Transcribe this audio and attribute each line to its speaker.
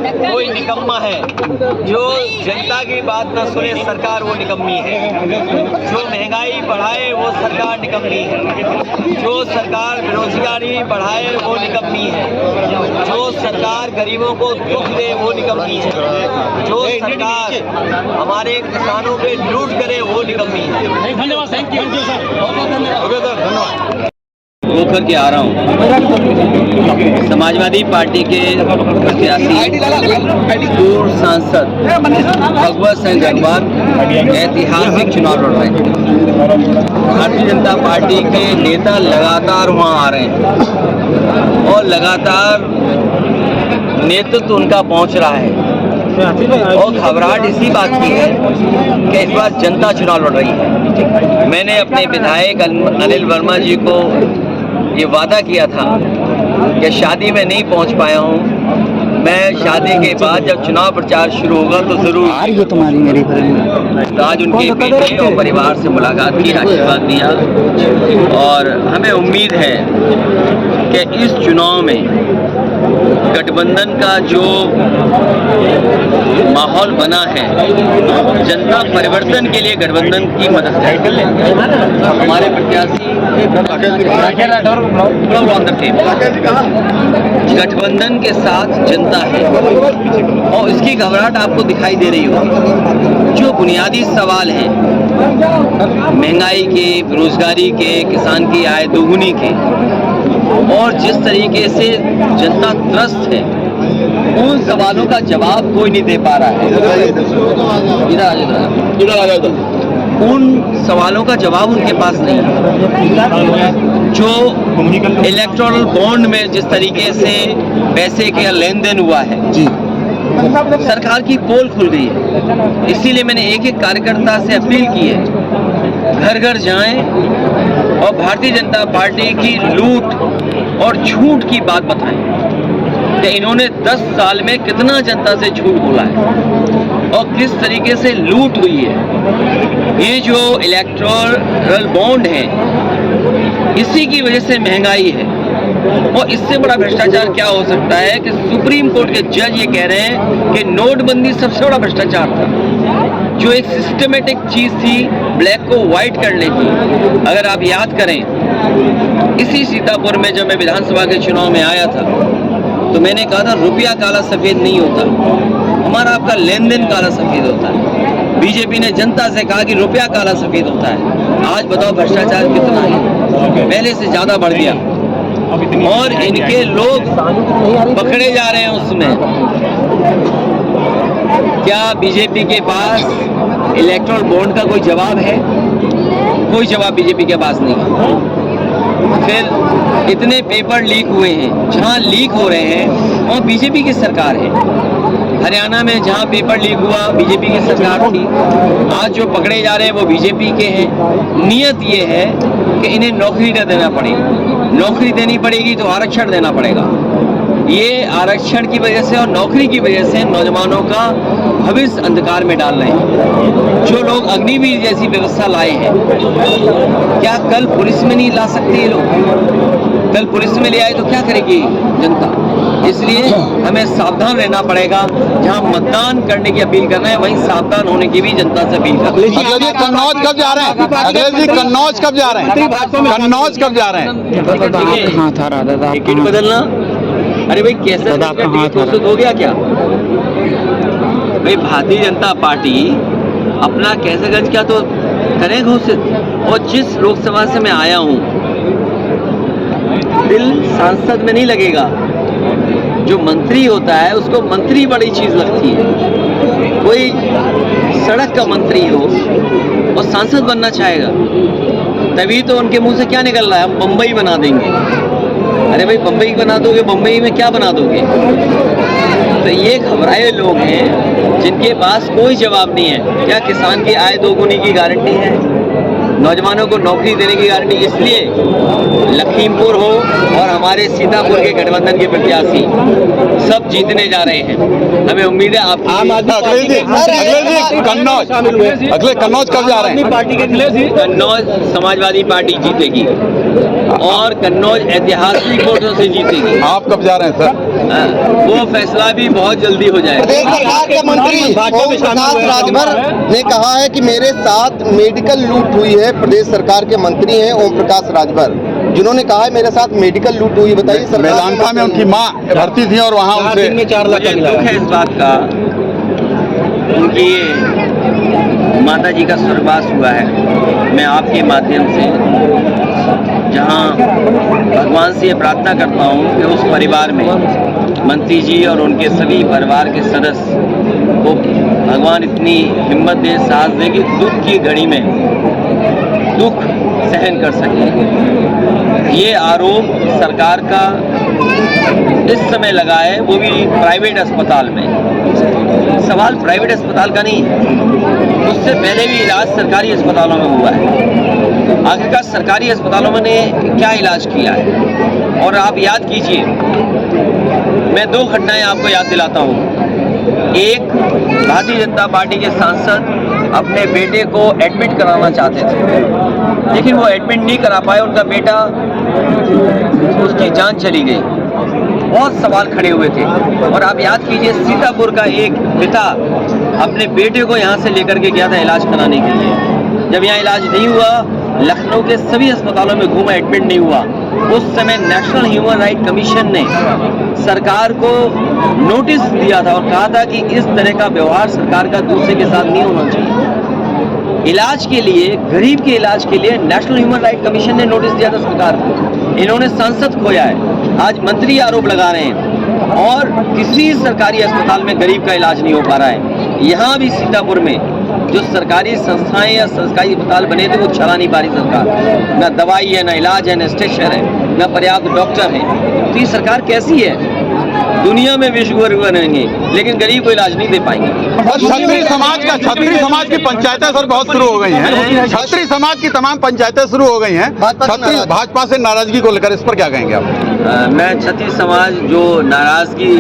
Speaker 1: कोई निकम्मा है। जो जनता की बात न सुने सरकार, वो निकम्मी है। जो महंगाई बढ़ाए वो सरकार निकम्मी है। जो सरकार बेरोजगारी बढ़ाए वो निकम्मी है। जो सरकार गरीबों को दुख दे वो निकम्मी है। जो सरकार हमारे किसानों पे लूट करे वो निकम्मी है।
Speaker 2: धन्यवाद, थैंक यू सर, बहुत धन्यवाद।
Speaker 3: होकर के आ रहा हूँ। समाजवादी पार्टी के प्रत्याशी पूर्व सांसद भगवत सिंह गंगवार ऐतिहासिक चुनाव लड़ रहे हैं। भारतीय जनता पार्टी के नेता लगातार वहाँ आ रहे हैं और लगातार नेतृत्व उनका पहुँच रहा है और घबराहट इसी बात की है कि इस बार जनता चुनाव लड़ रही है। मैंने अपने विधायक अनिल वर्मा जी को ये वादा किया था कि शादी में नहीं पहुंच पाया हूं, मैं शादी के बाद जब चुनाव प्रचार शुरू होगा तो जरूर। आज उनके बेटे और परिवार से मुलाकात की, आशीर्वाद दिया और हमें उम्मीद है कि इस चुनाव में गठबंधन का जो माहौल बना है, जनता परिवर्तन के लिए गठबंधन की मदद करेगी। हमारे प्रत्याशी गठबंधन के साथ जनता है और इसकी घबराहट आपको दिखाई दे रही होगी। जो बुनियादी सवाल हैं महंगाई के, बेरोजगारी के, किसान की आय दोगुनी के और जिस तरीके से जनता त्रस्त है, उन सवालों का जवाब कोई नहीं दे पा रहा है। उन सवालों का जवाब उनके पास नहीं है। जो इलेक्टोरल बॉन्ड में जिस तरीके से पैसे का लेन देन हुआ है, सरकार की पोल खुल गई है। इसीलिए मैंने एक एक कार्यकर्ता से अपील की है, घर घर जाएं और भारतीय जनता पार्टी की लूट और झूठ की बात बताएं कि इन्होंने 10 साल में कितना जनता से झूठ बोला है और किस तरीके से लूट हुई है। ये जो इलेक्टोरल बॉन्ड है, इसी की वजह से महंगाई है और इससे बड़ा भ्रष्टाचार क्या हो सकता है कि सुप्रीम कोर्ट के जज ये कह रहे हैं कि नोटबंदी सबसे बड़ा भ्रष्टाचार था, जो एक सिस्टमेटिक चीज थी ब्लैक को व्हाइट करने की। अगर आप याद करें, इसी सीतापुर में जब मैं विधानसभा के चुनाव में आया था तो मैंने कहा था रुपया काला सफेद नहीं होता, हमारा आपका लेन देन काला सफेद होता है। बीजेपी ने जनता से कहा कि रुपया काला सफेद होता है। आज बताओ भ्रष्टाचार कितना है, पहले से ज्यादा बढ़ गया और इनके लोग पकड़े जा रहे हैं उसमें। क्या बीजेपी के पास इलेक्टोरल बॉन्ड का कोई जवाब है? कोई जवाब बीजेपी के पास नहीं है। फिर इतने पेपर लीक हुए हैं, जहां लीक हो रहे हैं और बीजेपी की सरकार है। हरियाणा में जहां पेपर लीक हुआ बीजेपी की सरकार थी, आज जो पकड़े जा रहे हैं वो बीजेपी के हैं। नियत ये है कि इन्हें नौकरी न देना पड़ेगी, नौकरी देनी पड़ेगी तो आरक्षण देना पड़ेगा। ये आरक्षण की वजह से और नौकरी की वजह से नौजवानों का भविष्य अंधकार में डाल रहे हैं। जो लोग अग्निवीर जैसी व्यवस्था लाए हैं, क्या कल पुलिस में नहीं ला सकते ये लोग? कल पुलिस में ले आए तो क्या करेगी जनता? इसलिए हमें सावधान रहना पड़ेगा। जहां मतदान करने की अपील कर रहे हैं, वहीं सावधान होने की भी जनता से अपील कर रहे हैं।
Speaker 4: अखिलेश जी कन्नौज कब जा रहे हैं? अखिलेश जी कन्नौज कब जा रहे हैं? कन्नौज कब जा रहे हैं?
Speaker 3: टिकट बदलना, अरे भाई कैसे घोषित हो गया क्या? भाई भारतीय जनता पार्टी अपना कैसेगंज क्या तो करें घोषित। और जिस लोकसभा से मैं आया हूँ, दिल सांसद में नहीं लगेगा। जो मंत्री होता है उसको मंत्री बड़ी चीज लगती है। कोई सड़क का मंत्री हो और सांसद बनना चाहेगा, तभी तो उनके मुंह से क्या निकल रहा है, हम बम्बई बना देंगे। अरे भाई बम्बई बना दोगे, बम्बई में क्या बना दोगे? तो ये घबराए लोग हैं जिनके पास कोई जवाब नहीं है। क्या किसान की आय दोगुनी की गारंटी है? नौजवानों को नौकरी देने की गारंटी, इसलिए लखीमपुर हो और हमारे सीतापुर के गठबंधन के प्रत्याशी सब जीतने जा रहे हैं। हमें उम्मीद है आप
Speaker 4: अखिलेश जी कन्नौज कन्नौज कब जा रहे हैं?
Speaker 3: पार्टी के कन्नौज समाजवादी पार्टी जीतेगी और कन्नौज ऐतिहासिक वोटों से जीतेगी।
Speaker 4: आप कब जा रहे हैं सर?
Speaker 3: वो फैसला भी बहुत जल्दी हो जाएगा।
Speaker 5: प्रदेश सरकार के मंत्री ओम प्रकाश राजभर ने कहा है कि मेरे साथ मेडिकल लूट हुई है। प्रदेश सरकार के मंत्री हैं ओम प्रकाश राजभर, जिन्होंने कहा है मेरे साथ मेडिकल लूट हुई। बताइए,
Speaker 4: मेदांता में उनकी मां भर्ती थी और वहां उनसे
Speaker 3: मुझे दुख है इस बात का, उनकी माता जी का स्वर्गवास हुआ है। मैं आपके माध्यम से जहां भगवान से ये प्रार्थना करता हूं कि उस परिवार में मंत्री जी और उनके सभी परिवार के सदस्य को भगवान इतनी हिम्मत दे, साहस दे कि दुख की घड़ी में दुख सहन कर सके। ये आरोप सरकार का इस समय लगा है, वो भी प्राइवेट अस्पताल में। सवाल प्राइवेट अस्पताल का नहीं है, उससे पहले भी इलाज सरकारी अस्पतालों में हुआ है। आखिरकार सरकारी अस्पतालों में ने क्या इलाज किया है? और आप याद कीजिए, मैं दो घटनाएं आपको याद दिलाता हूं। एक, भारतीय जनता पार्टी के सांसद अपने बेटे को एडमिट कराना चाहते थे, लेकिन वो एडमिट नहीं करा पाए, उनका बेटा, उसकी जान चली गई। बहुत सवाल खड़े हुए थे। और आप याद कीजिए, सीतापुर का एक पिता अपने बेटे को यहाँ से लेकर के गया था इलाज कराने के लिए। जब यहाँ इलाज नहीं हुआ, लखनऊ के सभी अस्पतालों में घूमा, एडमिट नहीं हुआ। उस समय नेशनल ह्यूमन राइट कमीशन ने सरकार को नोटिस दिया था और कहा था कि इस तरह का व्यवहार सरकार का दूसरे के साथ नहीं होना चाहिए। इलाज के लिए, गरीब के इलाज के लिए नेशनल ह्यूमन राइट कमीशन ने नोटिस दिया था सरकार को। इन्होंने सांसद खोया है, आज मंत्री आरोप लगा रहे हैं और किसी सरकारी अस्पताल में गरीब का इलाज नहीं हो पा रहा है। यहाँ भी सीतापुर में जो सरकारी संस्थाएं या सरकारी अस्पताल बने थे, वो चला नहीं पा रही सरकार। न दवाई है, न इलाज है, न स्ट्रेचर है, न पर्याप्त डॉक्टर है। तो ये सरकार कैसी है? दुनिया में विश्व गुरु बनेंगे लेकिन गरीब को इलाज नहीं दे पाएंगे।
Speaker 4: छत्री समाज की पंचायतें सर बहुत शुरू हो गई हैं। छत्री समाज की तमाम पंचायतें शुरू हो गई हैं भाजपा से नाराजगी को लेकर, इस पर क्या कहेंगे आप?
Speaker 3: मैं छत्री समाज जो नाराजगी